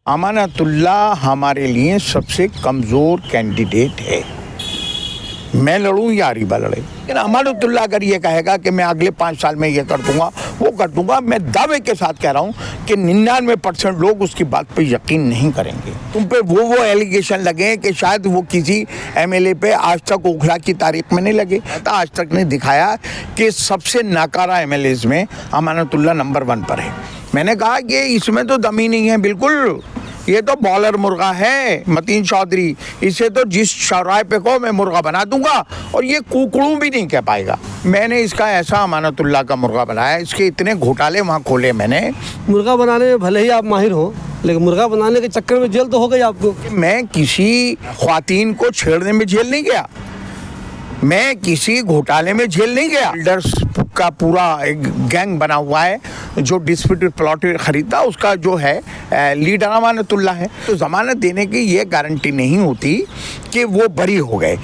अमानतुल्ला हमारे लिए सबसे कमज़ोर कैंडिडेट है। मैं लड़ूं या अरीबा लड़े, लेकिन अमानतुल्ला अगर ये कहेगा कि मैं अगले 5 साल में ये कर दूंगा, वो कर दूंगा, मैं दावे के साथ कह रहा हूं कि 99% लोग उसकी बात पे यकीन नहीं करेंगे। तुम पे वो एलिगेशन लगे कि शायद वो किसी एमएलए पे आज तक ओखला की तारीख में नहीं लगे। आज तक ने दिखाया कि सबसे नाकारा एमएलएज में अमानतुल्ला नंबर 1 पर है। मैंने कहा कि इसमें तो दम ही नहीं है, बिल्कुल ये तो बॉलर मुर्गा है मतीन चौधरी, इसे तो जिस चौराहे पे को मैं मुर्गा बना दूंगा और ये कुकड़ू भी नहीं कह पाएगा। मैंने इसका ऐसा अमानतुल्ला का मुर्गा बनाया, इसके इतने घोटाले वहाँ खोले मैंने। मुर्गा बनाने में भले ही आप माहिर हो, लेकिन मुर्गा बनाने के चक्कर में जेल तो हो गई आपको। मैं किसी ख्वातीन को छेड़ने में जेल नहीं गया, मैं किसी घोटाले में जेल नहीं गया। बिल्डर्स का पूरा एक गैंग बना हुआ है जो डिस्प्यूटेड प्लॉट खरीदता, उसका जो है लीडर अमानतुल्ला है। तो जमानत देने की ये गारंटी नहीं होती कि वो बरी हो गए।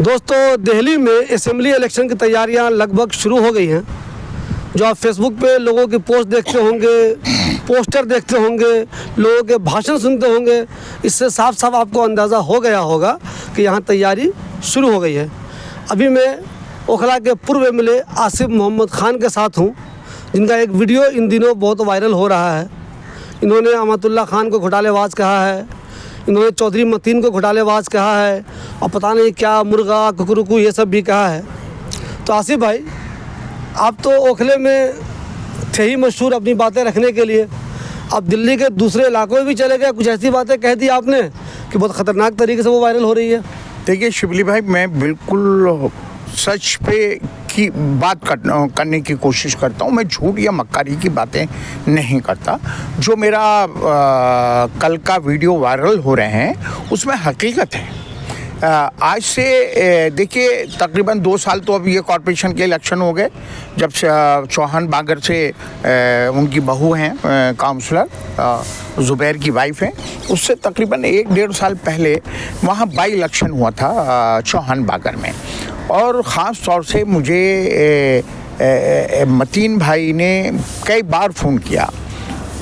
दोस्तों, दिल्ली में असेंबली इलेक्शन की तैयारियां लगभग शुरू हो गई हैं। जो आप फेसबुक पे लोगों की पोस्ट देखते होंगे, पोस्टर देखते होंगे, लोगों के भाषण सुनते होंगे, इससे साफ साफ आपको अंदाज़ा हो गया होगा कि यहाँ तैयारी शुरू हो गई है। अभी मैं ओखला के पूर्व एमएलए आसिफ मोहम्मद खान के साथ हूँ, जिनका एक वीडियो इन दिनों बहुत वायरल हो रहा है। इन्होंने अमानतुल्ला खान को घोटालेबाज कहा है, इन्होंने चौधरी मतीन को घोटालेबाज कहा है, और पता नहीं क्या मुर्गा कुकरुकू ये सब भी कहा है। तो आसिफ भाई, आप तो ओखले में थे ही मशहूर अपनी बातें रखने के लिए, अब दिल्ली के दूसरे इलाकों में भी चले गए, कुछ ऐसी बातें कह दी आपने कि बहुत ख़तरनाक तरीके से वो वायरल हो रही है। देखिए शिबली भाई, मैं बिल्कुल सच पे की बात करने की कोशिश करता हूँ। मैं झूठ या मक्कारी की बातें नहीं करता। जो मेरा कल का वीडियो वायरल हो रहे हैं उसमें हकीकत है। आज से देखिए तकरीबन 2 साल तो अब ये कॉरपोरेशन के इलेक्शन हो गए, जब चौहान बागर से उनकी बहू हैं काउंसलर ज़ुबैर की वाइफ हैं, उससे तकरीबन 1-1.5 साल पहले वहाँ बाई इलेक्शन हुआ था चौहान बागर में। और ख़ास तौर से मुझे मतीन भाई ने कई बार फ़ोन किया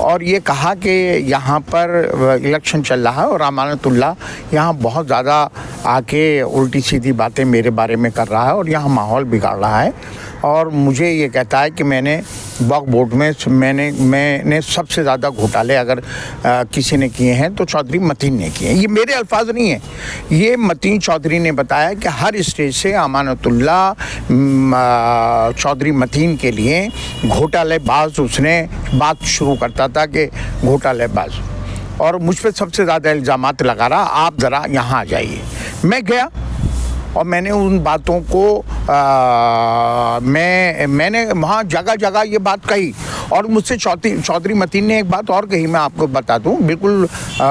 और ये कहा कि यहाँ पर इलेक्शन चल रहा है और अमानतुल्ला यहाँ बहुत ज़्यादा आके उल्टी सीधी बातें मेरे बारे में कर रहा है और यहाँ माहौल बिगाड़ रहा है। और मुझे ये कहता है कि मैंने वक्फ बोर्ड में मैंने सबसे ज़्यादा घोटाले अगर किसी ने किए हैं तो चौधरी मतीन ने किए हैं। ये मेरे अल्फाज नहीं है, ये मतीन चौधरी ने बताया कि हर स्टेज से अमानतुल्ला चौधरी मतीन के लिए घोटालेबाज उसने बात शुरू करता था कि घोटालेबाज, और मुझ पर सबसे ज़्यादा इल्ज़ामात लगा रहा, आप ज़रा यहाँ आ जाइए। मैं गया और मैंने उन बातों को मैंने वहाँ जगह जगह ये बात कही। और मुझसे चौधरी मतीन ने एक बात और कही, मैं आपको बता दूँ, बिल्कुल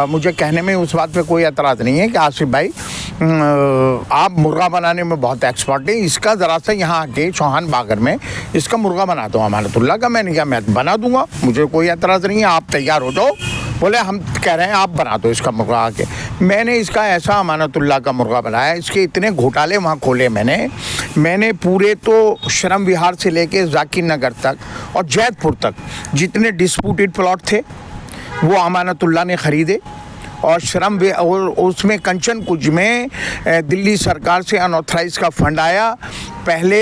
मुझे कहने में उस बात पे कोई एतराज़ नहीं है कि आसिफ भाई आप मुर्गा बनाने में बहुत एक्सपर्ट हैं, इसका ज़रा सा यहाँ आके चौहान बागर में इसका मुर्गा बना दो अमानतुल्ला का। मैंने कहा मैं बना दूँगा, मुझे कोई एतराज़ नहीं है, आप तैयार हो जाओ। बोले हम कह रहे हैं आप बना दो इसका मुर्गा आके। मैंने इसका ऐसा अमानतुल्ला का मुर्गा बनाया, इसके इतने घोटाले वहाँ खोले मैंने पूरे तो श्रम विहार से लेके जाकिर नगर तक और जैतपुर तक जितने डिस्प्यूटेड प्लॉट थे वो अमानतुल्ला ने ख़रीदे। और उसमें कंचन कुंज में दिल्ली सरकार से अनऑथराइज का फंड आया। पहले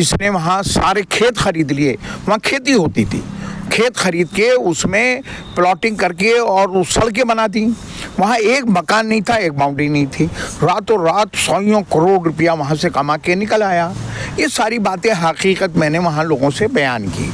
इसने वहाँ सारे खेत ख़रीद लिए, वहाँ खेती होती थी, खेत खरीद के उसमें प्लॉटिंग करके और उस सड़कें बना दी। वहाँ एक मकान नहीं था, एक बाउंड्री नहीं थी। रातों रात 100 करोड़ रुपया वहाँ से कमा के निकल आया। ये सारी बातें हकीकत मैंने वहाँ लोगों से बयान की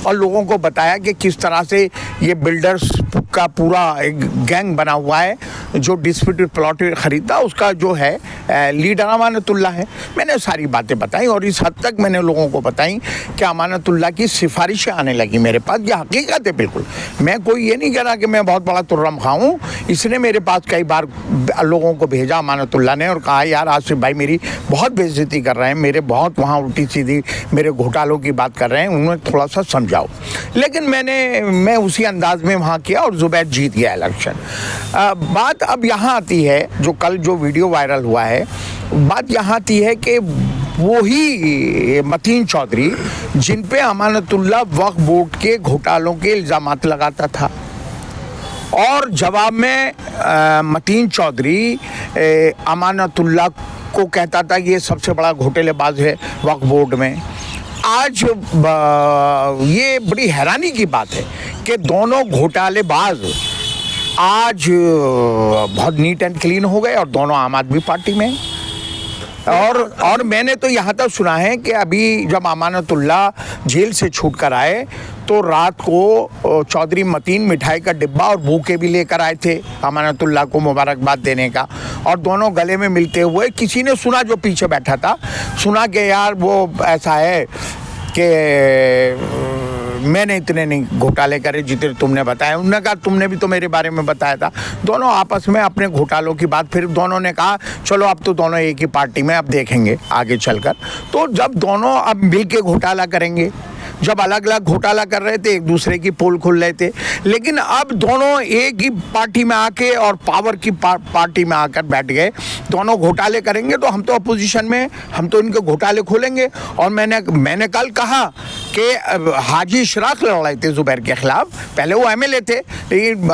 और लोगों को बताया कि किस तरह से ये बिल्डर्स का पूरा एक गैंग बना हुआ है जो डिस्प्यूटेड प्लॉट खरीदता, उसका जो है लीडर अमानतुल्ला है। मैंने सारी बातें बताई और इस हद तक मैंने लोगों को बताई कि अमानतुल्ला की सिफारिशें आने लगी मेरे पास। ये हकीकत है बिल्कुल, मैं कोई ये नहीं कह रहा कि मैं बहुत बड़ा तुर्रम खाऊं। इसने मेरे पास कई बार लोगों को भेजा अमानतुल्ला ने और कहा यार आसिफ भाई मेरी बहुत बेइज्जती कर रहे हैं, मेरे बहुत वहाँ उल्टी सीधी मेरे घोटालों की बात कर रहे हैं, उन्हें थोड़ा सा समझाओ। लेकिन मैं उसी अंदाज में वहाँ किया और जुबैर जीत गया इलेक्शन। बात अब यहाँ आती है, जो कल जो वीडियो वायरल हुआ है, बात यहाँ आती है कि वही मतीन चौधरी जिन पे अमानतुल्लाह वक्फ बोर्ड के घोटालों के इल्ज़ामात लगाता था और जवाब में मतीन चौधरी अमानतुल्लाह को कहता था ये सबसे बड़ा घोटालेबाज है वक्फ बोर्ड में। आज ये बड़ी हैरानी की बात है कि दोनों घोटालेबाज आज बहुत नीट एंड क्लीन हो गए और दोनों आम आदमी पार्टी में। और मैंने तो यहाँ तक सुना है कि अभी जब अमानतुल्लाह जेल से छूट कर आए तो रात को चौधरी मतीन मिठाई का डिब्बा और बूके भी लेकर आए थे अमानतुल्लाह को मुबारकबाद देने का, और दोनों गले में मिलते हुए, किसी ने सुना जो पीछे बैठा था, सुना कि यार वो ऐसा है कि मैंने इतने नहीं घोटाले करे जितने तुमने बताया। उन्होंने कहा तुमने भी तो मेरे बारे में बताया था। दोनों आपस में अपने घोटालों की बात, फिर दोनों ने कहा चलो अब तो दोनों एक ही पार्टी में, अब देखेंगे आगे चलकर। तो जब दोनों अब मिल के घोटाला करेंगे, जब अलग अलग घोटाला कर रहे थे एक दूसरे की पोल खुल रहे थे, लेकिन अब दोनों एक ही पार्टी में आके और पावर की पार्टी में आकर बैठ गए, दोनों घोटाले करेंगे तो हम तो अपोजिशन में, हम तो इनके घोटाले खोलेंगे। और मैंने कल कहा कि हाजी इशराक लड़ रहे थे जुबैर के खिलाफ, पहले वो एमएलए थे, लेकिन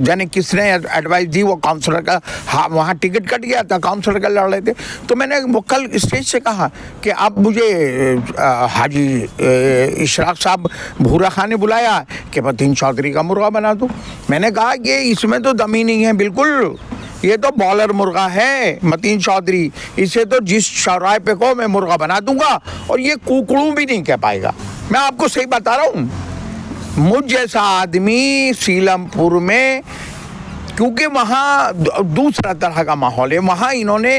जाने किसने एडवाइस दी, वो काउंसलर का वहाँ टिकट कट गया था, काउंसलर का लड़ रहे थे। तो मैंने वो कल स्टेज से कहा कि अब मुझे हाजी इशराक साहब भूरा खान ने बुलाया कि मतीन चौधरी का मुर्गा बना दूं। मैंने कहा कि इसमें तो दम ही नहीं है, बिल्कुल ये तो बॉलर मुर्गा है मतीन चौधरी, इसे तो जिस चौराहे पे को मैं मुर्गा बना दूंगा और ये कुकड़ू भी नहीं कह पाएगा। मैं आपको सही बता रहा हूँ, मुझ जैसा आदमी सीलमपुर में, क्योंकि वहाँ दूसरा तरह का माहौल है, वहाँ इन्होंने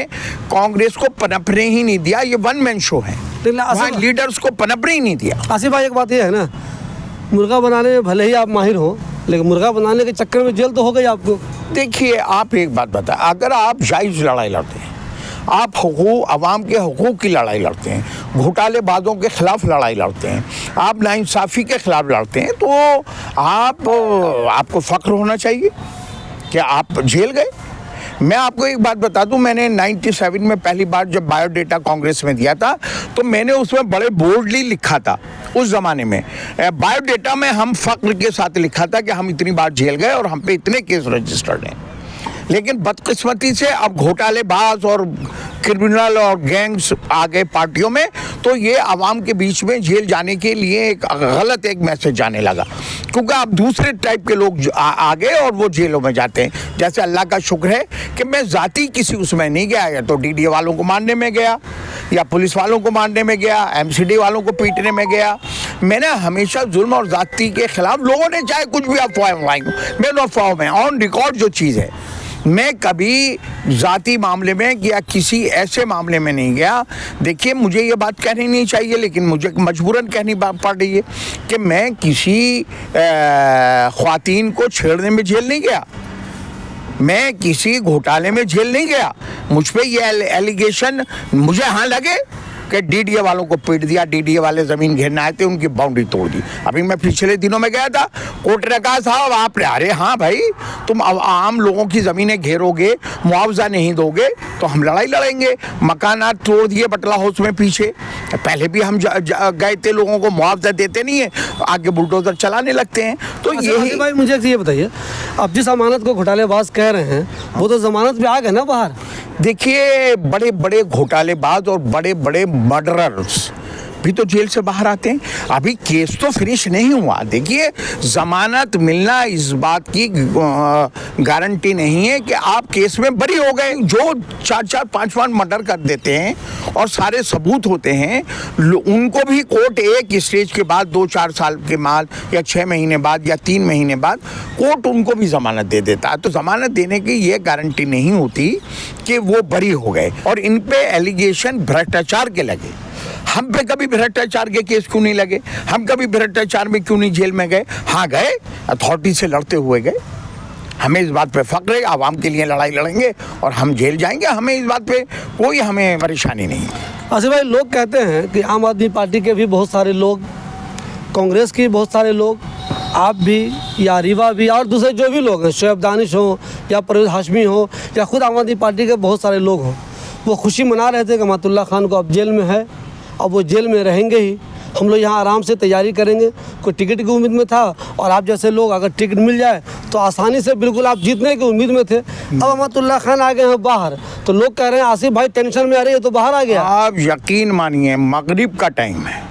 कांग्रेस को पनपने ही नहीं दिया, ये वन मैन शो है, वहाँ लीडर्स को पनपने ही नहीं दिया। आसिफ भाई एक बात ये है ना, मुर्गा बनाने में भले ही आप माहिर हो, लेकिन मुर्गा बनाने के चक्कर में जेल तो हो गई आपको। देखिए आप एक बात बताएं, अगर आप जायज़ लड़ाई लड़ते हैं, आप अवाम के हुकूक की लड़ाई लड़ते हैं, घोटालेबाजों के खिलाफ लड़ाई लड़ते हैं, आप नाइंसाफ़ी के खिलाफ लड़ते हैं, तो आपको फ़ख्र होना चाहिए कि आप जेल गए। मैं आपको एक बात बता दूं, मैंने 97 में पहली बार जब बायोडेटा कांग्रेस में दिया था तो मैंने उसमें बड़े बोल्डली लिखा था, उस ज़माने में बायोडेटा में हम फ़ख्र के साथ लिखा था कि हम इतनी बार जेल गए और हम पे इतने केस रजिस्टर्ड हैं। लेकिन बदकिस्मती से अब घोटालेबाज और क्रिमिनल और गैंग्स आ गए पार्टियों में, तो ये आवाम के बीच में जेल जाने के लिए एक गलत एक मैसेज जाने लगा, क्योंकि अब दूसरे टाइप के लोग आ गए और वो जेलों में जाते हैं। जैसे अल्लाह का शुक्र है कि मैं ज़ाती किसी उसमें नहीं गया, या तो डीडीए वालों को मारने में गया, या पुलिस वालों को मारने में गया, एमसीडी वालों को पीटने में गया। मैंने हमेशा जुल्म और ज़ाती के खिलाफ, लोगों ने चाहे कुछ भी अफवाहें उड़ाई, मैं अफवाहों में ऑन रिकॉर्ड जो चीज़ है, मैं कभी ज़ाती मामले में या किसी ऐसे मामले में नहीं गया। देखिए मुझे ये बात कहनी नहीं चाहिए, लेकिन मुझे मजबूरन कहनी पड़ रही है कि मैं किसी ख्वातीन को छेड़ने में जेल नहीं गया, मैं किसी घोटाले में जेल नहीं गया। मुझ पे ये एलिगेशन मुझे हाँ लगे कि डीडीए वालों को पीट दिया, डीडीए वाले ज़मीन घेरने आए थे, उनकी बाउंड्री तोड़ दी। अभी मैं पिछले दिनों में गया था, कोर्ट ने कहा साहब आपने, अरे हाँ भाई, तुम आम लोगों की ज़मीनें घेरोगे, मुआवजा नहीं दोगे तो हम लड़ाई लड़ेंगे। मकानात तोड़ दिए बटला हाउस में पीछे, पहले भी हम गए थे, लोगों को मुआवजा देते नहीं है, आगे बुलडोजर चलाने लगते हैं। तो यही भाई मुझे ये बताइए, अब जिस अमानत को घोटालेबाज कह रहे हैं वो तो जमानत पे आ गए ना बाहर। देखिए बड़े बड़े घोटालेबाज और बड़े बड़े मर्डरर्स भी तो जेल से बाहर आते हैं, अभी केस तो फिनिश नहीं हुआ। देखिए जमानत मिलना इस बात की गारंटी नहीं है कि आप केस में बरी हो गए। जो 4-4, 5-5 मर्डर कर देते हैं और सारे सबूत होते हैं, उनको भी कोर्ट एक स्टेज के बाद 2-4 साल के बाद या 6 महीने बाद या 3 महीने बाद कोर्ट उनको भी जमानत दे देता है। तो जमानत देने की ये गारंटी नहीं होती कि वो बरी हो गए। और इन पे एलिगेशन भ्रष्टाचार के लगे, हम पे कभी भ्रष्टाचार के केस क्यों नहीं लगे? हम कभी भ्रष्टाचार में क्यों नहीं जेल में गए? हाँ गए, अथॉरिटी से लड़ते हुए गए। हमें इस बात पे फख्र है, आवाम के लिए लड़ाई लड़ेंगे और हम जेल जाएंगे, हमें इस बात पे कोई हमें परेशानी नहीं है। आसिफ भाई, लोग कहते हैं कि आम आदमी पार्टी के भी बहुत सारे लोग, कांग्रेस के बहुत सारे लोग आप भी या रीवा भी और दूसरे जो भी लोग हैं, शोएब दानिश हो या परवेज़ हाशमी हो या ख़ुद आम आदमी पार्टी के बहुत सारे लोग हों, वो खुशी मना रहे थे कि अमातुल्लाह खान को अब जेल में है, अब वो जेल में रहेंगे ही। हम लोग यहाँ आराम से तैयारी करेंगे। कोई टिकट की उम्मीद में था और आप जैसे लोग अगर टिकट मिल जाए तो आसानी से बिल्कुल आप जीतने की उम्मीद में थे। अब अमातुल्लाह खान आ गए हैं बाहर, तो लोग कह रहे हैं आसिफ भाई टेंशन में आ रही है तो बाहर आ गया। आप यकीन मानिए, मगरिब का टाइम है,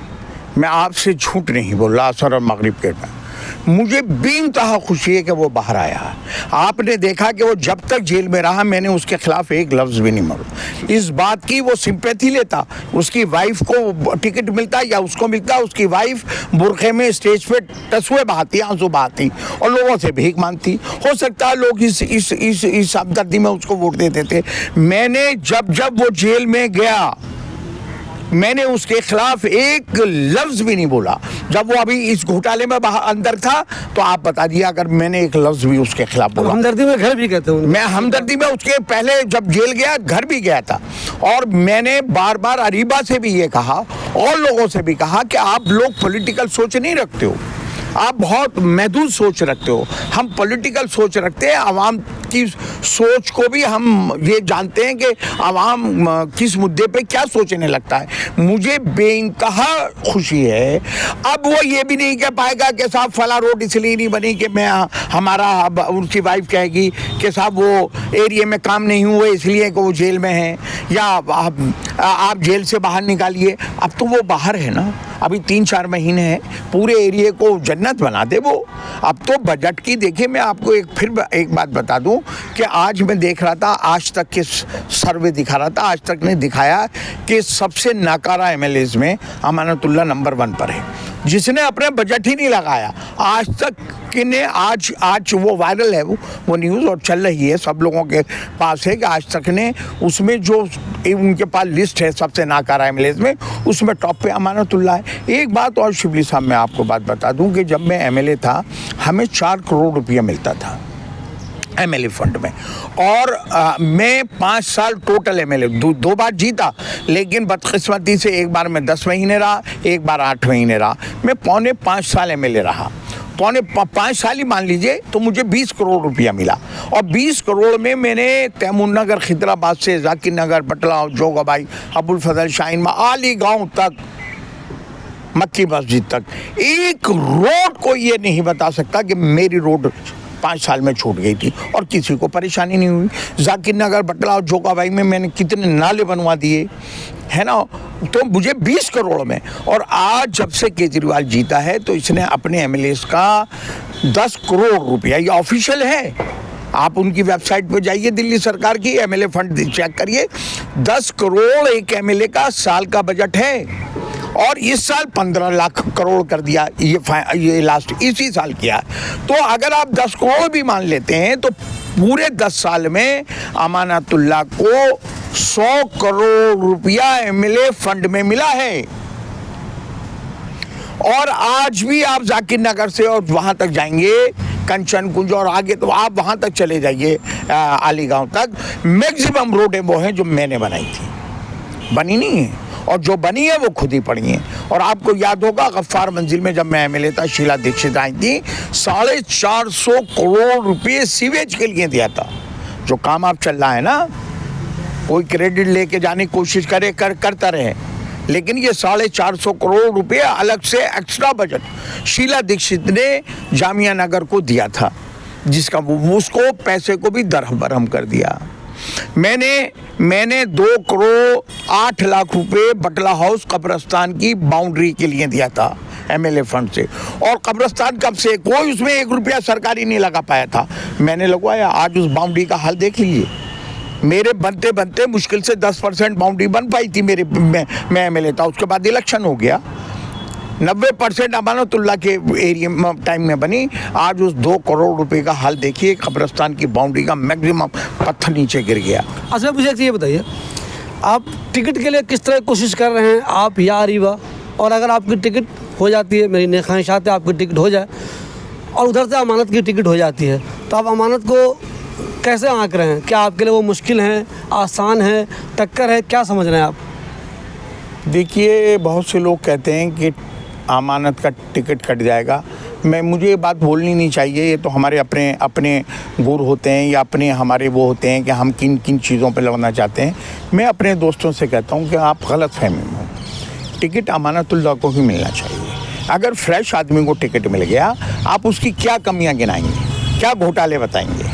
मैं आपसे झूठ नहीं बोल रहा, असर और मगरिब के टाइम मुझे बेइंतहा खुशी है कि वो बाहर आया। आपने देखा कि वो जब तक जेल में रहा मैंने उसके खिलाफ एक लफ्ज़ भी नहीं बोला। इस बात की वो सिंपैथी लेता, उसकी वाइफ को टिकट मिलता या उसको मिलता, उसकी वाइफ बुरखे में स्टेज पे तस्वे बहाती, आंसू बहाती और लोगों से भीख मांगती। हो सकता है लोग इस हमदर्दी में उसको वोट देते थे। मैंने जब वो जेल में गया मैंने उसके खिलाफ एक लफ्ज़ भी नहीं बोला। जब वो अभी इस घोटाले में अंदर था तो आप बता दिया अगर मैंने एक लफ्ज़ भी उसके खिलाफ बोला। हमदर्दी में घर भी कहते हैं, मैं हमदर्दी में उसके पहले जब जेल गया घर भी गया था और मैंने बार बार अरीबा से भी ये कहा और लोगों से भी कहा कि आप लोग पॉलिटिकल सोच नहीं रखते हो, आप बहुत महदूद सोच रखते हो। हम पॉलिटिकल सोच रखते हैं, आवाम की सोच को भी हम ये जानते हैं कि आवाम किस मुद्दे पे क्या सोचने लगता है। मुझे बेइंतहा खुशी है। अब वो ये भी नहीं कह पाएगा कि साहब फला रोड इसलिए नहीं बनी कि मैं हमारा उनकी वाइफ कहेगी कि साहब वो एरिया में काम नहीं हुए इसलिए कि वो जेल में हैं या आप जेल से बाहर निकालिए। अब तो वो बाहर है ना, अभी 3-4 महीने हैं, पूरे एरिया को जन्नत बना दे वो। अब तो बजट की देखिए, मैं आपको एक बात बता दूं कि आज मैं देख रहा था, आज तक के सर्वे दिखा रहा था, आज तक ने दिखाया कि सबसे नाकारा एमएलएज में अमानतुल्लाह नंबर 1 पर है, जिसने अपने बजट ही नहीं लगाया आज तक कि ने आज वो वायरल है वो न्यूज़ और चल रही है, सब लोगों के पास है कि आज तक ने उसमें जो उनके पास लिस्ट है सबसे नाकारा एमएलएज में, उसमें टॉप पे अमानतुल्लाह है। एक बात और शिबली साहब मैं आपको बात बता दूं कि जब मैं एमएलए था हमें 4 करोड़ रुपया मिलता था एमएलए फंड में और मैं 5 साल टोटल एमएलए 2 बार जीता, लेकिन बदकिस्मती से एक बार मैं 10 महीने रहा, एक बार 8 महीने रहा। मैं 5.25 साल एमएलए रहा, 5 साल ही मान लीजिए, तो मुझे 20 करोड़ रुपया मिला और 20 करोड़ में मैंने तैमूर नगर खिदराबाद से जाकिर नगर बटला जोगाबाई अबुल फजल शाहीन आली गांव तक मक्की मस्जिद तक एक रोड को ये नहीं बता सकता कि मेरी रोड 5 साल में छूट गई थी और किसी को परेशानी नहीं हुई। जाकिर नगर बटला और जोगाबाई में मैंने कितने नाले बनवा दिए है ना, तो मुझे 20 करोड़ में। और आज जब से केजरीवाल जीता है तो इसने अपने एमएलएस का 10 करोड़ रुपया, ये ऑफिशियल है, आप उनकी वेबसाइट पर जाइए दिल्ली सरकार की एमएलए फंड चेक करिए, 10 करोड़ एक एमएलए का साल का बजट है और इस साल 15 लाख करोड़ कर दिया, ये लास्ट इसी साल किया। तो अगर आप 10 करोड़ भी मान लेते हैं तो पूरे 10 साल में अमानतुल्लाह को 100 करोड़ रुपया एमएलए फंड में मिला है। और आज भी आप जाकिर नगर से और वहां तक जाएंगे कंचन कुंज और आगे तो आप वहां तक चले जाइए आली गांव तक, मैक्सिमम रोडें वो हैं जो मैंने बनाई थी, बनी नहीं है, और जो बनी है वो खुद ही पड़ी है। और आपको याद होगा गफ्फार मंजिल में जब मैं एमएलए था, शीला दीक्षित आई थी, 450 करोड़ रुपये सीवेज के लिए दिया था। जो काम आप चल रहा है ना, कोई क्रेडिट लेके जाने की कोशिश करता रहे, लेकिन ये 450 करोड़ रुपये अलग से एक्स्ट्रा बजट शीला दीक्षित ने जामिया नगर को दिया था, जिसका उसको पैसे को भी दरहम कर दिया। मैंने 2 करोड़ 8 लाख रुपए बटला हाउस कब्रिस्तान की बाउंड्री के लिए दिया था एमएलए फंड से, और कब्रिस्तान कब से कोई उसमें 1 रुपया सरकारी नहीं लगा पाया था, मैंने लगवाया। आज उस बाउंड्री का हाल देख लीजिए, मेरे बनते बनते मुश्किल से 10% बाउंड्री बन पाई थी मैं एमएलए था, उसके बाद इलेक्शन हो गया, 90% अमानतुल्लाह के एरिया टाइम में बनी। आज उस 2 करोड़ रुपए का हाल देखिए, कब्रिस्तान की बाउंड्री का मैक्सिमम पत्थर नीचे गिर गया। अच्छा मुझे ये बताइए, आप टिकट के लिए किस तरह कोशिश कर रहे हैं, आप या रीवा, और अगर आपकी टिकट हो जाती है, मेरी नेक ख्वाहिशात है आपकी टिकट हो जाए और उधर से अमानत की टिकट हो जाती है, तो आप अमानत को कैसे आंक रहे हैं? क्या आपके लिए वो मुश्किल है, आसान है, टक्कर है, क्या समझ रहे हैं आप? देखिए, बहुत से लोग कहते हैं कि अमानत का टिकट कट जाएगा। मुझे ये बात बोलनी नहीं चाहिए, ये तो हमारे अपने गुर होते हैं या अपने हमारे वो होते हैं कि हम किन किन चीज़ों पे लड़ना चाहते हैं। मैं अपने दोस्तों से कहता हूँ कि आप गलत फहमी में हो, टिकट अमानतुल्लाह को ही मिलना चाहिए। अगर फ्रेश आदमी को टिकट मिल गया, आप उसकी क्या कमियाँ गिनाएंगे, क्या घोटाले बताएंगे,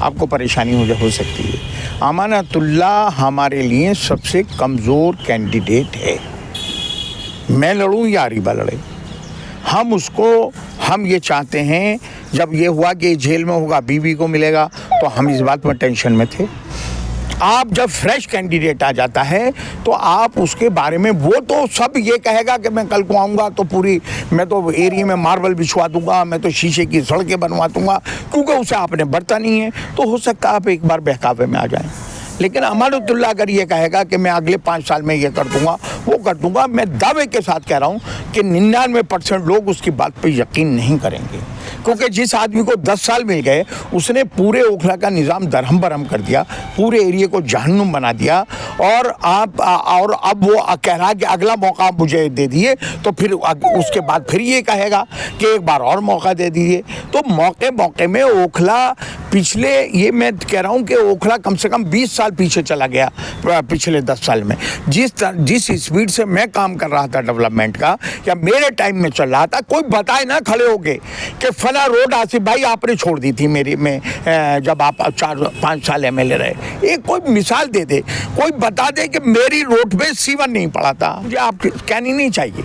आपको परेशानी हो सकती है। अमानतुल्लाह हमारे लिए सबसे कमज़ोर कैंडिडेट है। मैं लड़ूं या अरीबा लड़े, हम ये चाहते हैं। जब ये हुआ कि जेल में होगा, बीवी को मिलेगा, तो हम इस बात में टेंशन में थे। आप जब फ्रेश कैंडिडेट आ जाता है तो आप उसके बारे में, वो तो सब ये कहेगा कि मैं कल को आऊँगा तो मैं तो एरिया में मार्बल बिछवा दूंगा, मैं तो शीशे की सड़कें बनवा दूंगा, क्योंकि उसे आपने बरता नहीं है। तो हो सकता है आप एक बार बहकावे में आ जाएं। लेकिन अमानतुल्लाह अगर ये कहेगा कि मैं अगले 5 साल में ये कर दूंगा, वो कर दूंगा, मैं दावे के साथ कह रहा हूँ कि 99% लोग उसकी बात पे यकीन नहीं करेंगे। क्योंकि जिस आदमी को 10 साल मिल गए, उसने पूरे ओखला का निज़ाम दरहम बरहम कर दिया, पूरे एरिया को जहन्नुम बना दिया, और अब वो कह रहा कि अगला मौका मुझे दे दिए, तो फिर उसके बाद फिर ये कहेगा कि एक बार और मौका दे दीजिए। तो मौके में ओखला पिछले, ये मैं कह रहा हूँ कि ओखला कम से कम 20 साल पीछे चला गया पिछले 10 साल में। जिस स्पीड से मैं काम कर रहा था डेवलपमेंट का, या मेरे टाइम में चल रहा था, कोई बताए ना खड़े होके कि फला रोड आसिफ भाई आपने छोड़ दी थी मेरी में, जब आप 4-5 साल एमएलए रहे। एक कोई मिसाल दे दे, कोई बता दे कि मेरी रोड पे सीवन नहीं पड़ा था। मुझे आप कहनी नहीं चाहिए,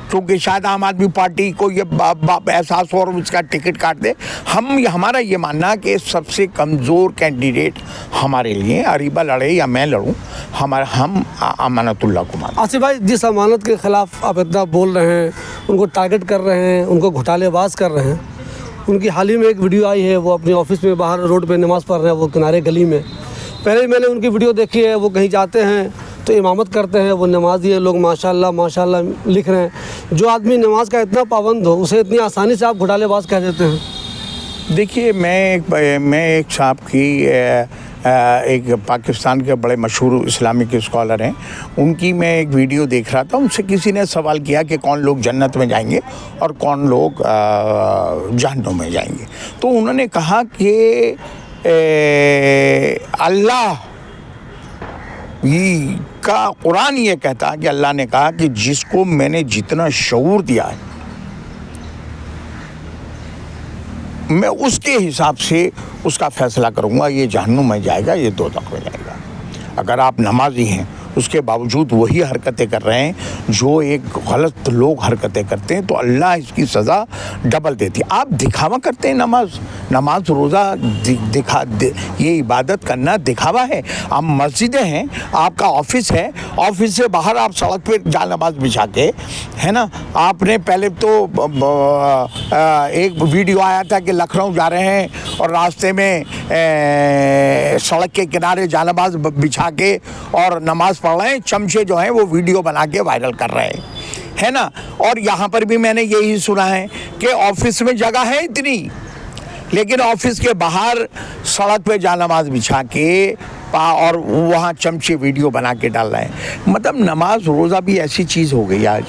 क्योंकि शायद आम आदमी पार्टी को ये एहसास हो और उसका टिकट काट दे। हमारा ये मानना कि सबसे कमज़ोर कैंडिडेट हमारे लिए, अरीबा लड़े या मैं लड़ूं, हम अमानतुल्लाह को मानते हैं। आसिफ भाई, जिस अमानत के ख़िलाफ़ आप इतना बोल रहे हैं, उनको टारगेट कर रहे हैं, उनको घोटालेबाज कर रहे हैं, उनकी हाल ही में एक वीडियो आई है, वो अपने ऑफिस में बाहर रोड पे नमाज़ पढ़ रहे हैं, वो किनारे गली में। पहले ही मैंने उनकी वीडियो देखी है, वो कहीं जाते हैं तो इमामत करते हैं, वो नमाज़ी है, लोग माशाल्लाह माशाल्लाह लिख रहे हैं। जो आदमी नमाज का इतना पाबंद हो, उसे इतनी आसानी से आप घोटालेबाज कह देते हैं। देखिए, मैं एक साहब की एक पाकिस्तान के बड़े मशहूर इस्लामिक स्कॉलर हैं, उनकी मैं एक वीडियो देख रहा था। उनसे किसी ने सवाल किया कि कौन लोग जन्नत में जाएंगे और कौन लोग जहन्नुम में जाएंगे। तो उन्होंने कहा कि अल्लाह का कुरान ये कहता है कि अल्लाह ने कहा कि जिसको मैंने जितना शऊर दिया है, मैं उसके हिसाब से उसका फैसला करूँगा, ये जहन्नुम में जाएगा, ये दोज़ख में जाएगा। अगर आप नमाजी हैं, उसके बावजूद वही हरकतें कर रहे हैं जो एक गलत लोग हरकतें करते हैं, तो अल्लाह इसकी सज़ा डबल देती है। आप दिखावा करते हैं, नमाज रोज़ा ये इबादत करना दिखावा है। आप मस्जिदें हैं, आपका ऑफिस है, ऑफिस से बाहर आप सड़क पे जा नमाज बिछा के, है ना। आपने पहले तो एक वीडियो आया था कि लखनऊ जा रहे हैं और रास्ते में सड़क के किनारे जानमाज बिछा के और नमाज पढ़ रहे हैं, चमचे जो हैं वो वीडियो बना के वायरल कर रहे हैं, है ना। और यहाँ पर भी मैंने यही सुना है कि ऑफिस में जगह है इतनी, लेकिन ऑफिस के बाहर सड़क पे जानमाज बिछा के और वहाँ चमचे वीडियो बना के डाल रहे हैं। मतलब नमाज रोज़ा भी ऐसी चीज़ हो गई आज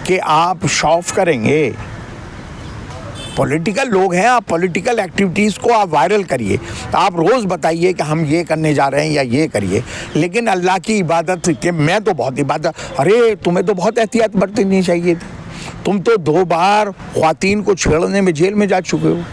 कि आप शौफ करेंगे। पॉलिटिकल लोग हैं, आप पॉलिटिकल एक्टिविटीज़ को आप वायरल करिए, आप रोज़ बताइए कि हम ये करने जा रहे हैं या ये करिए, लेकिन अल्लाह की इबादत के मैं तो बहुत इबादत, अरे तुम्हें तो बहुत एहतियात बरतनी चाहिए थी। तुम तो 2 बार ख्वातीन को छेड़ने में जेल में जा चुके हो,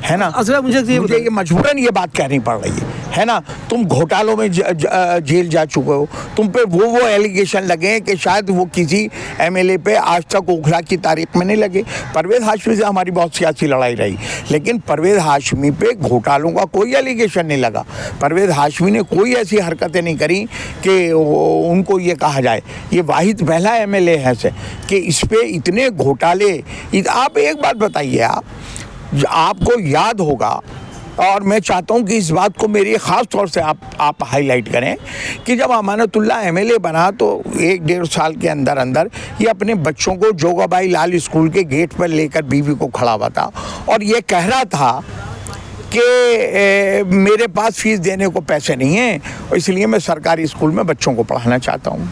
है ना। मुझे ये मजबूरन ये बात कहनी पड़ रही है ना। तुम घोटालों में जेल जा चुके हो, तुम पे वो एलिगेशन लगे हैं कि शायद वो किसी एमएलए पे आज तक ओखला की तारीख में नहीं लगे। परवेज़ हाशमी से हमारी बहुत सियासी लड़ाई रही, लेकिन परवेज़ हाशमी पे घोटालों का कोई एलिगेशन नहीं लगा। परवेज़ हाशमी ने कोई ऐसी हरकतें नहीं करी कि उनको ये कहा जाए ये वाहिद पहला एमएलए है से कि इस पर इतने घोटाले। आप एक बात बताइए, आपको याद होगा, और मैं चाहता हूं कि इस बात को मेरी ख़ास तौर से आप हाईलाइट करें कि जब अमानतुल्लाह एमएलए बना तो 1-1.5 साल के अंदर ये अपने बच्चों को जोगाबाई लाल स्कूल के गेट पर लेकर बीवी को खड़ा हुआ था और ये कह रहा था कि मेरे पास फीस देने को पैसे नहीं हैं, इसलिए मैं सरकारी स्कूल में बच्चों को पढ़ाना चाहता हूँ।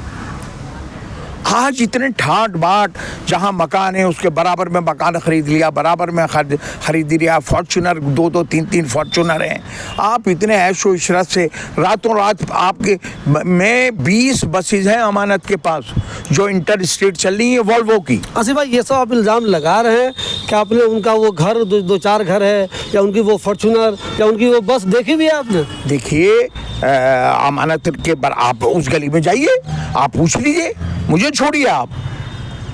आज इतने ठाट बाट, जहाँ मकान है उसके बराबर में मकान खरीद लिया, बराबर में खरीद लिया, फॉर्चूनर 2-2 3-3 फॉर्चूनर हैं। आप इतने ऐशो इशरत से रातों रात आपके में 20 बसेज हैं अमानत के पास जो इंटर स्टेट चल रही है वॉल्वो की। आसिफ भाई, ये सब आप इल्ज़ाम लगा रहे हैं कि आपने उनका वो घर 2-4 घर है, या उनकी वो फॉर्चूनर, या उनकी वो बस देखी भी है आपने? देखिए, अमानत के आप उस गली में जाइए, आप पूछ लीजिए, मुझे छोड़िए। आप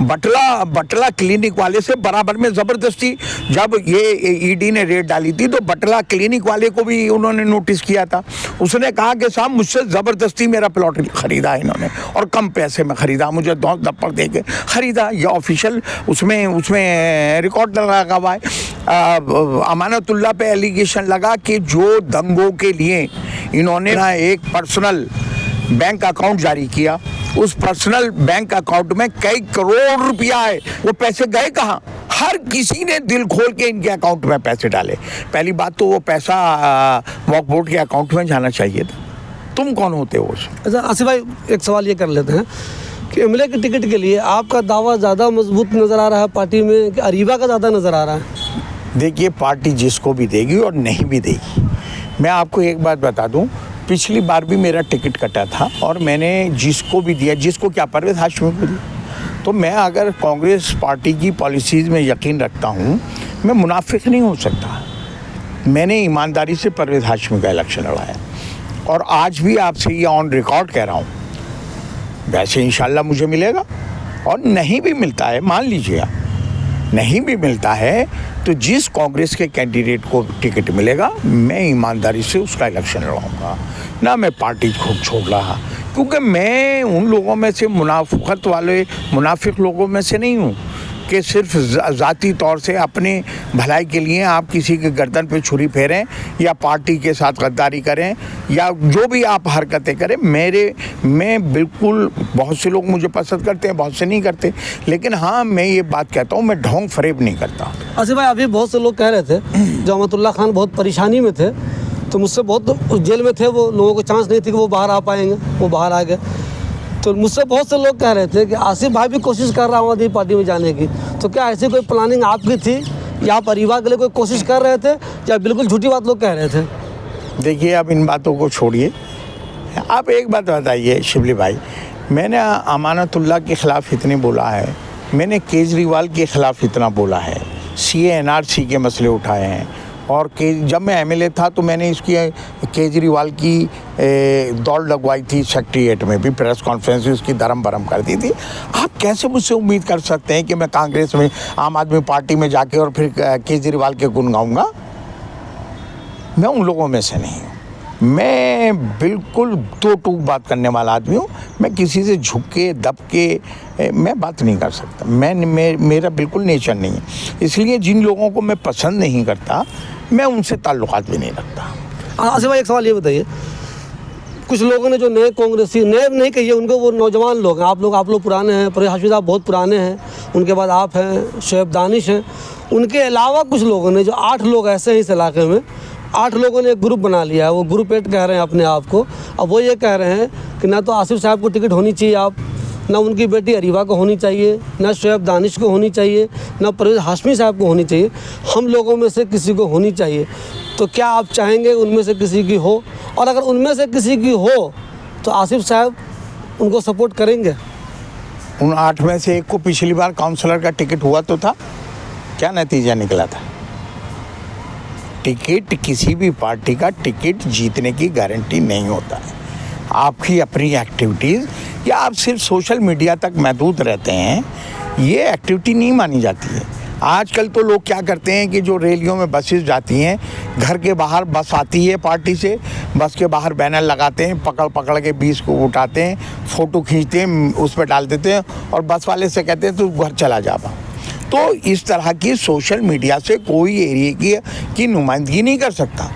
बटला क्लिनिक वाले से बराबर में ज़बरदस्ती, जब ये ईडी ने रेड डाली थी तो बटला क्लिनिक वाले को भी उन्होंने नोटिस किया था। उसने कहा कि साहब मुझसे ज़बरदस्ती मेरा प्लॉट ख़रीदा इन्होंने और कम पैसे में ख़रीदा, मुझे दप्पड़ दे के ख़रीदा। ये ऑफिशियल उसमें रिकॉर्ड लगा हुआ है। अमानतुल्लाह पे एलिगेशन लगा कि जो दंगों के लिए इन्होंने ना एक पर्सनल बैंक अकाउंट जारी किया, उस पर्सनल बैंक अकाउंट में कई करोड़ रुपया है, वो पैसे गए कहाँ? हर किसी ने दिल खोल के इनके अकाउंट में पैसे डाले। पहली बात तो वो पैसा वक्फ बोर्ड के अकाउंट में जाना चाहिए था। तुम कौन होते हो? अच्छा आसिफ भाई, एक सवाल ये कर लेते हैं कि एमएलए के टिकट के लिए आपका दावा ज़्यादा मजबूत नज़र आ रहा है पार्टी में कि अरीबा का ज़्यादा नज़र आ रहा है? देखिए, पार्टी जिसको भी देगी और नहीं भी देगी, मैं आपको एक बात बता दूं, पिछली बार भी मेरा टिकट कटा था और मैंने जिसको भी दिया, जिसको क्या, परवेज़ हाशमी को दिया। तो मैं अगर कांग्रेस पार्टी की पॉलिसीज़ में यकीन रखता हूँ, मैं मुनाफिक नहीं हो सकता। मैंने ईमानदारी से परवेज़ हाशमी का इलेक्शन लड़ाया और आज भी आपसे ये ऑन रिकॉर्ड कह रहा हूँ। वैसे इंशाल्लाह मुझे मिलेगा, और नहीं भी मिलता है, मान लीजिए आप, नहीं भी मिलता है तो जिस कांग्रेस के कैंडिडेट को टिकट मिलेगा मैं ईमानदारी से उसका इलेक्शन लड़ाऊंगा, ना मैं पार्टी को छोड़ रहा, क्योंकि मैं उन लोगों में से मुनाफिकत वाले मुनाफिक लोगों में से नहीं हूँ कि सिर्फ ज़ाती तौर से अपने भलाई के लिए आप किसी के गर्दन पे छुरी फेरें या पार्टी के साथ गद्दारी करें या जो भी आप हरकतें करें। मैं बिल्कुल, बहुत से लोग मुझे पसंद करते हैं, बहुत से नहीं करते, लेकिन हाँ मैं ये बात कहता हूँ, मैं ढोंग फरेब नहीं करता। आसिफ भाई, अभी बहुत से लोग कह रहे थे जो अहमदुल्ला खान बहुत परेशानी में थे, तो मुझसे बहुत जेल में थे, वो लोगों को चांस नहीं थी कि वो बाहर आ पाएंगे, वो बाहर आ गए। तो मुझसे बहुत से लोग कह रहे थे कि आसिफ भाई भी कोशिश कर रहा हूँ आम आदमी पार्टी में जाने की, तो क्या ऐसी कोई प्लानिंग आपकी थी या आप अरीबा के लिए कोई कोशिश कर रहे थे, या बिल्कुल झूठी बात लोग कह रहे थे? देखिए, अब इन बातों को छोड़िए, आप एक बात बताइए शिबली भाई, मैंने अमानतुल्लाह के ख़िलाफ़ इतने बोला है, मैंने केजरीवाल के ख़िलाफ़ इतना बोला है, CA NRC के मसले उठाए हैं, और जब मैं एमएलए था तो मैंने इसकी केजरीवाल की दौड़ लगवाई थी सेक्रेटेरिएट में भी, प्रेस कॉन्फ्रेंस इसकी धर्म भरम कर दी थी। आप कैसे मुझसे उम्मीद कर सकते हैं कि मैं कांग्रेस में, आम आदमी पार्टी में जाके और फिर केजरीवाल के गुण गाऊंगा? मैं उन लोगों में से नहीं हूँ। मैं बिल्कुल दो टूक बात करने वाला आदमी हूँ। मैं किसी से झुक के दब के मैं बात नहीं कर सकता। मेरा बिल्कुल नेचर नहीं है। इसलिए जिन लोगों को मैं पसंद नहीं करता मैं उनसे ताल्लुकात भी नहीं रखता। आसिफ भाई, एक सवाल ये बताइए, कुछ लोगों ने जो नए कांग्रेसी, नए नहीं कहिए उनको, वो नौजवान लोग हैं, आप लोग पुराने हैं, परवेज़ हाशमी साहब बहुत पुराने हैं, उनके बाद आप हैं, शोएब दानिश हैं, उनके अलावा कुछ लोगों ने, जो 8 लोग ऐसे हैं इस इलाके में, 8 लोगों ने एक ग्रुप बना लिया है, वो ग्रुप 8 कह रहे हैं अपने आप को। अब वो ये कह रहे हैं कि ना तो आसिफ साहब को टिकट होनी चाहिए, आप ना उनकी बेटी अरीबा को होनी चाहिए, ना शोएब दानिश को होनी चाहिए, ना परवेज़ हाशमी साहब को होनी चाहिए, हम लोगों में से किसी को होनी चाहिए। तो क्या आप चाहेंगे उनमें से किसी की हो, और अगर उनमें से किसी की हो तो आसिफ साहब उनको सपोर्ट करेंगे? उन 8 में से एक को पिछली बार काउंसलर का टिकट हुआ तो था, क्या नतीजा निकला था? टिकट, किसी भी पार्टी का टिकट जीतने की गारंटी नहीं होता है। आपकी अपनी एक्टिविटीज़ या आप सिर्फ सोशल मीडिया तक महदूद रहते हैं, ये एक्टिविटी नहीं मानी जाती है। आजकल तो लोग क्या करते हैं कि जो रैलियों में बसेस जाती हैं, घर के बाहर बस आती है पार्टी से, बस के बाहर बैनर लगाते हैं, पकड़ के 20 को उठाते हैं, फ़ोटो खींचते हैं, उस पर डाल देते हैं और बस वाले से कहते हैं तो घर चला जा। तो इस तरह की सोशल मीडिया से कोई एरिया की नुमाइंदगी नहीं कर सकता।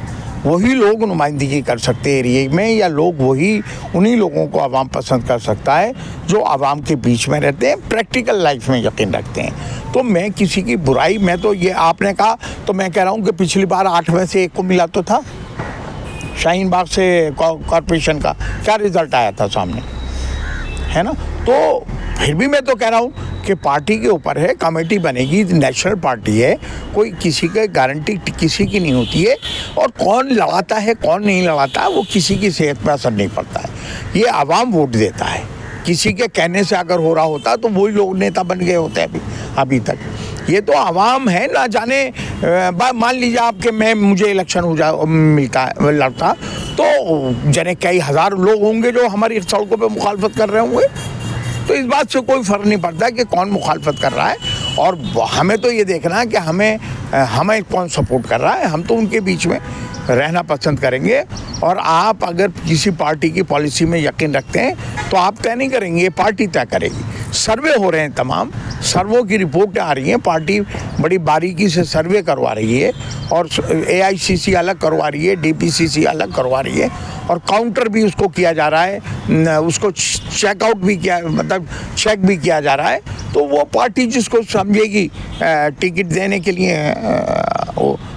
वही लोग नुमाइंदगी कर सकते हैं एरिया में, या लोग वही उन्हीं लोगों को आवाम पसंद कर सकता है जो आवाम के बीच में रहते हैं, प्रैक्टिकल लाइफ में यकीन रखते हैं। तो मैं किसी की बुराई, मैं तो ये आपने कहा तो मैं कह रहा हूँ कि पिछली बार 8 में से 1 को मिला तो था, शाहीन बाग से कॉरपोरेशन का क्या रिज़ल्ट आया था सामने, है ना? तो फिर भी मैं तो कह रहा हूँ कि पार्टी के ऊपर है, कमेटी बनेगी, नेशनल पार्टी है, कोई किसी का गारंटी किसी की नहीं होती है। और कौन लड़ाता है कौन नहीं लड़ाता है वो किसी की सेहत पर असर नहीं पड़ता है, ये आवाम वोट देता है। किसी के कहने से अगर हो रहा होता तो वही लोग नेता बन गए होते हैं अभी तक। ये तो आवाम है, ना जाने मान लीजिए आपके मुझे इलेक्शन हो जा मिलता है लड़ता तो जने कई हज़ार लोग होंगे जो हमारी सड़कों पे मुखालफत कर रहे होंगे। तो इस बात से कोई फ़र्क नहीं पड़ता कि कौन मुखालफत कर रहा है, और हमें तो ये देखना है कि हमें कौन सपोर्ट कर रहा है। हम तो उनके बीच में रहना पसंद करेंगे। और आप अगर किसी पार्टी की पॉलिसी में यकीन रखते हैं तो आप तय नहीं करेंगे, ये पार्टी तय करेगी। सर्वे हो रहे हैं, तमाम सर्वों की रिपोर्टें आ रही हैं, पार्टी बड़ी बारीकी से सर्वे करवा रही है और AICC अलग करवा रही है, DPCC अलग करवा रही है, और काउंटर भी उसको किया जा रहा है, उसको चेकआउट भी किया, मतलब चेक भी किया जा रहा है। तो वो पार्टी जिसको समझेगी टिकट देने के लिए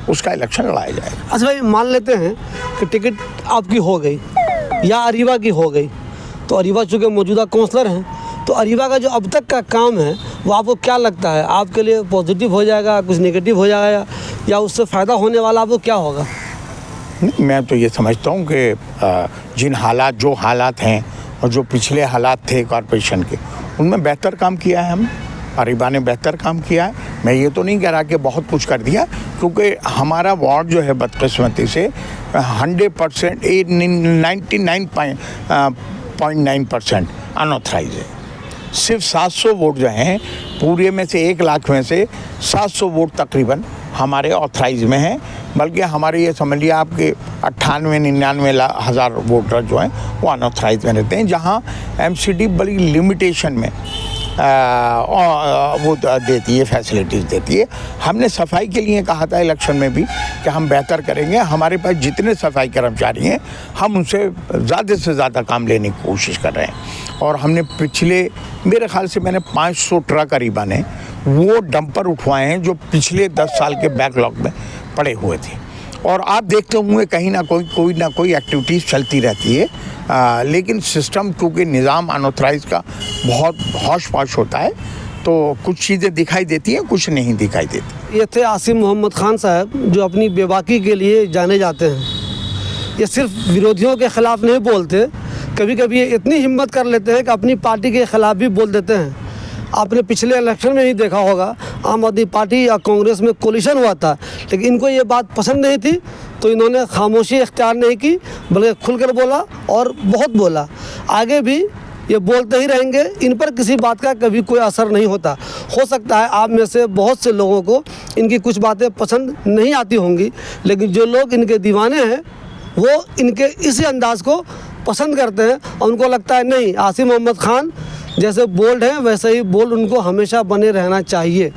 उसका इलेक्शन लड़ाया जाएगा। अच्छा भाई, मान लेते हैं कि टिकट आपकी हो गई या अरीवा की हो गई, तो अरीवा चूँकि मौजूदा काउंसलर हैं, तो अरीवा का जो अब तक का काम है वो आपको क्या लगता है, आपके लिए पॉजिटिव हो जाएगा, कुछ नेगेटिव हो जाएगा, या उससे फ़ायदा होने वाला आपको क्या होगा? मैं तो ये समझता हूँ कि जो हालात हैं और जो पिछले हालात थे कॉरपोरेशन के, उनमें बेहतर काम किया है हमने, अरीबा ने बेहतर काम किया है। मैं ये तो नहीं कह रहा कि बहुत कुछ कर दिया, क्योंकि हमारा वार्ड जो है बदकिस्मती से 100% 99.9% अनऑथराइज है। सिर्फ 700 वोट जो हैं पूरे में से 1 लाख में से 700 वोट तकरीबन हमारे ऑथराइज में हैं, बल्कि हमारे ये समझ लिया आपके 98-99 हज़ार वोटर जो हैं वो अनऑथराइज में रहते हैं, जहाँ MCD बड़ी लिमिटेशन में वो देती है, फैसिलिटीज़ देती है। हमने सफाई के लिए कहा था इलेक्शन में भी कि हम बेहतर करेंगे, हमारे पास जितने सफाई कर्मचारी हैं हम उनसे ज़्यादा से ज़्यादा काम लेने की कोशिश कर रहे हैं। और हमने मेरे ख्याल से मैंने 500 ट्रक अरीबा ने वो डंपर उठवाए हैं जो पिछले 10 साल के बैकलॉग में पड़े हुए थे। और आप देखते होंगे कहीं ना कोई एक्टिविटीज़ चलती रहती है, लेकिन सिस्टम क्योंकि निज़ाम अनऑथराइज का बहुत हौश-पौश होता है, तो कुछ चीज़ें दिखाई देती हैं, कुछ नहीं दिखाई देती। ये थे आसिम मोहम्मद खान साहब, जो अपनी बेबाकी के लिए जाने जाते हैं। ये सिर्फ विरोधियों के ख़िलाफ़ नहीं बोलते, कभी कभी ये इतनी हिम्मत कर लेते हैं कि अपनी पार्टी के ख़िलाफ़ भी बोल देते हैं। आपने पिछले इलेक्शन में ही देखा होगा, आम आदमी पार्टी या कांग्रेस में कोलिशन हुआ था, लेकिन इनको ये बात पसंद नहीं थी, तो इन्होंने खामोशी इख्तियार नहीं की, बल्कि खुलकर बोला और बहुत बोला। आगे भी ये बोलते ही रहेंगे, इन पर किसी बात का कभी कोई असर नहीं होता। हो सकता है आप में से बहुत से लोगों को इनकी कुछ बातें पसंद नहीं आती होंगी, लेकिन जो लोग इनके दीवाने हैं वो इनके इसी अंदाज़ को पसंद करते हैं, और उनको लगता है नहीं, आसिम मोहम्मद खान जैसे बोल्ड हैं वैसे ही बोल्ड उनको हमेशा बने रहना चाहिए।